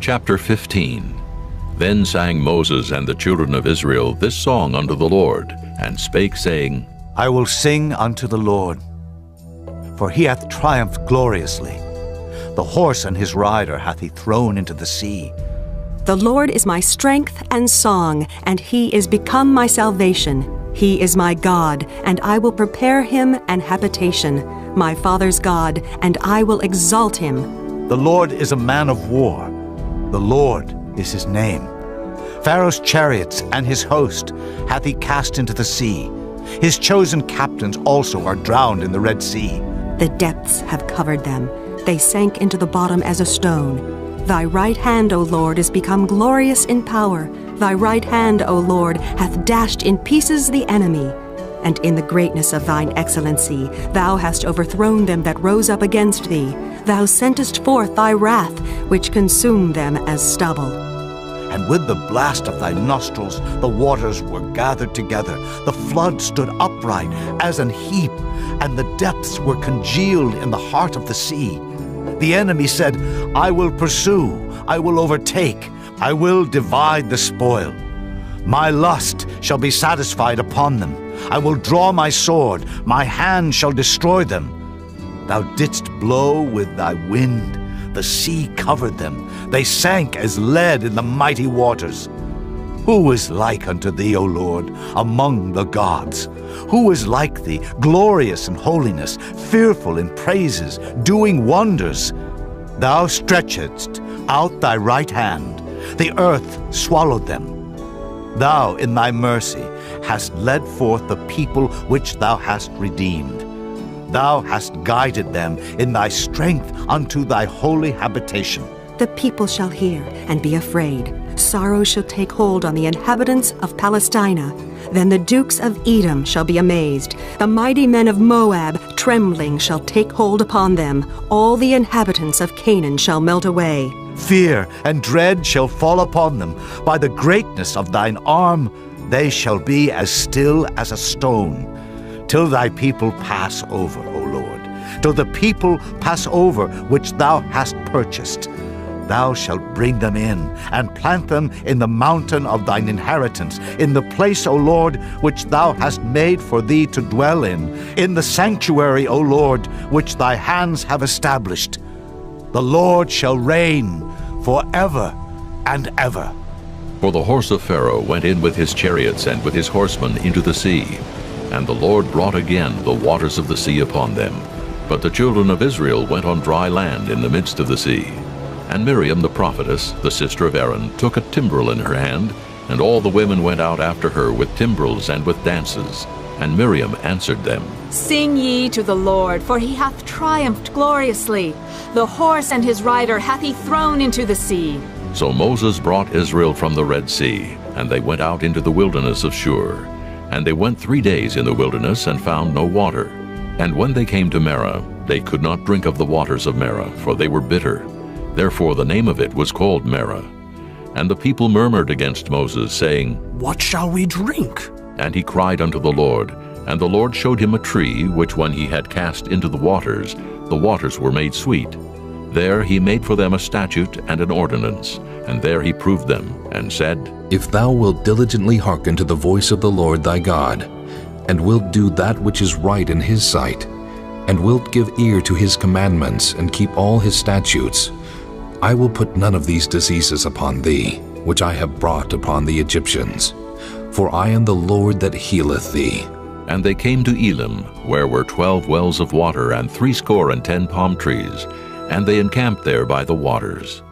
Chapter 15. Then sang Moses and the children of Israel this song unto the Lord, and spake, saying, I will sing unto the Lord, for he hath triumphed gloriously. The horse and his rider hath he thrown into the sea. The Lord is my strength and song, and he is become my salvation. He is my God, and I will prepare him an habitation, my father's God, and I will exalt him. The Lord is a man of war. The Lord is his name. Pharaoh's chariots and his host hath he cast into the sea. His chosen captains also are drowned in the Red Sea. The depths have covered them. They sank into the bottom as a stone. Thy right hand, O Lord, is become glorious in power. Thy right hand, O Lord, hath dashed in pieces the enemy. And in the greatness of thine excellency, thou hast overthrown them that rose up against thee. Thou sentest forth thy wrath, which consumed them as stubble. And with the blast of thy nostrils the waters were gathered together. The flood stood upright as an heap, and the depths were congealed in the heart of the sea. The enemy said, I will pursue, I will overtake, I will divide the spoil. My lust shall be satisfied upon them. I will draw my sword, my hand shall destroy them. Thou didst blow with thy wind, the sea covered them. They sank as lead in the mighty waters. Who is like unto thee, O Lord, among the gods? Who is like thee, glorious in holiness, fearful in praises, doing wonders? Thou stretchedst out thy right hand, the earth swallowed them. Thou in thy mercy hast led forth the people which thou hast redeemed. Thou hast guided them in thy strength unto thy holy habitation. The people shall hear and be afraid. Sorrow shall take hold on the inhabitants of Palestina. Then the dukes of Edom shall be amazed. The mighty men of Moab, trembling, shall take hold upon them. All the inhabitants of Canaan shall melt away. Fear and dread shall fall upon them. By the greatness of thine arm they shall be as still as a stone, till thy people pass over, O Lord, till the people pass over which thou hast purchased. Thou shalt bring them in, and plant them in the mountain of thine inheritance, in the place, O Lord, which thou hast made for thee to dwell in the sanctuary, O Lord, which thy hands have established. The Lord shall reign forever and ever. For the horse of Pharaoh went in with his chariots and with his horsemen into the sea, and the Lord brought again the waters of the sea upon them. But the children of Israel went on dry land in the midst of the sea. And Miriam the prophetess, the sister of Aaron, took a timbrel in her hand, and all the women went out after her with timbrels and with dances. And Miriam answered them, Sing ye to the Lord, for he hath triumphed gloriously. The horse and his rider hath he thrown into the sea. So Moses brought Israel from the Red Sea, and they went out into the wilderness of Shur. And they went 3 days in the wilderness, and found no water. And when they came to Marah, they could not drink of the waters of Marah, for they were bitter. Therefore the name of it was called Marah. And the people murmured against Moses, saying, What shall we drink? And he cried unto the Lord. And the Lord showed him a tree, which when he had cast into the waters were made sweet. There he made for them a statute and an ordinance, and there he proved them, and said, If thou wilt diligently hearken to the voice of the Lord thy God, and wilt do that which is right in his sight, and wilt give ear to his commandments, and keep all his statutes, I will put none of these diseases upon thee, which I have brought upon the Egyptians. For I am the Lord that healeth thee. And they came to Elim, where were 12 wells of water, and 70 palm trees, and they encamped there by the waters.